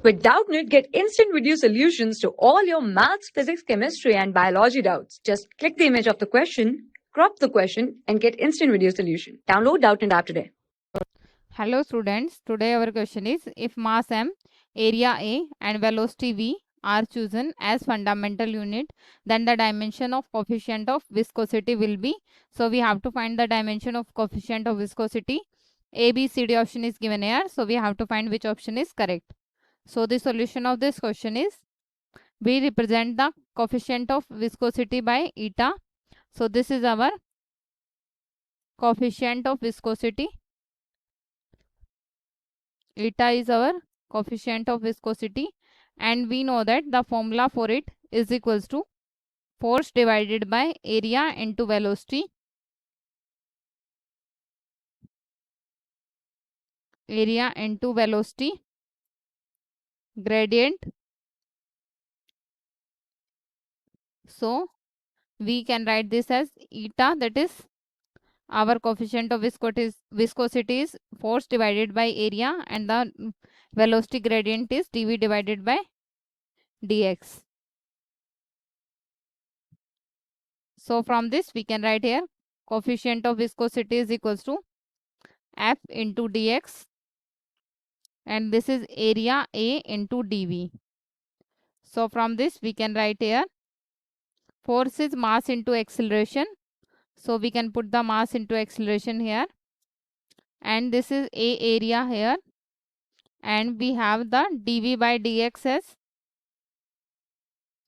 With Doubtnut, get instant video solutions to all your maths, physics, chemistry, and biology doubts. Just click the image of the question, crop the question, and get instant video solution. Download Doubtnut app today. Hello students, today our question is, if mass m, area A and velocity v are chosen as fundamental unit, then the dimension of coefficient of viscosity will be. So we have to find the dimension of coefficient of viscosity. A, B, C, D option is given here. So we have to find which option is correct. So the solution of this question is, we represent the coefficient of viscosity by eta. So this is our coefficient of viscosity. Eta is our coefficient of viscosity, and we know that the formula for it is equals to force divided by area into velocity. Area into velocity gradient. So we can write this as eta, that is our coefficient of viscosity is force divided by area, and the velocity gradient is dv divided by dx. So from this we can write here coefficient of viscosity is equals to f into dx, and this is area A into dv. So from this we can write here force is mass into acceleration. So we can put the mass into acceleration here, and this is A area here, and we have the dv by dx as.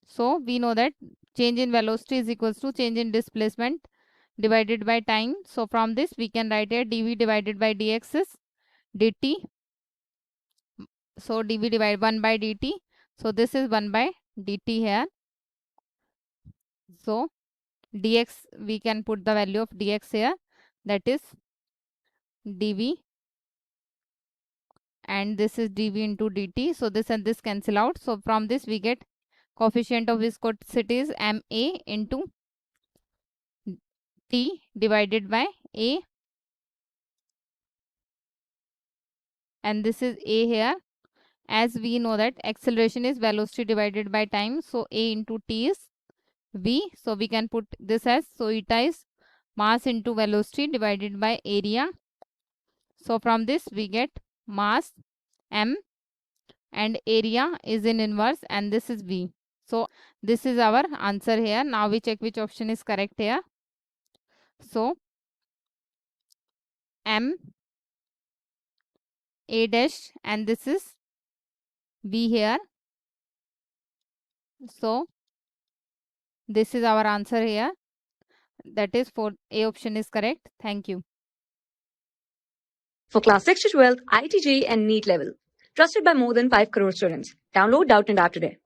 So we know that change in velocity is equals to change in displacement divided by time. So from this we can write here dv divided by dx is dt. So dv divided 1 by dt. So this is 1 by dt here. So dx, we can put the value of dx here, that is dv, and this is dv into dt. So this and this cancel out. So from this we get coefficient of viscosity is ma into t divided by a, and this is a here. As we know that acceleration is velocity divided by time, so a into t is v. So we can put this as, so eta is mass into velocity divided by area. So from this we get mass m, and area is in inverse, and this is v. So this is our answer here. Now we check which option is correct here. So m a dash, and this is v here. So this is our answer here, that is for A option is correct. Thank you. For class 6 to 12, IIT JEE and NEET level. Trusted by more than 5 crore students. Download Doubtnut app today.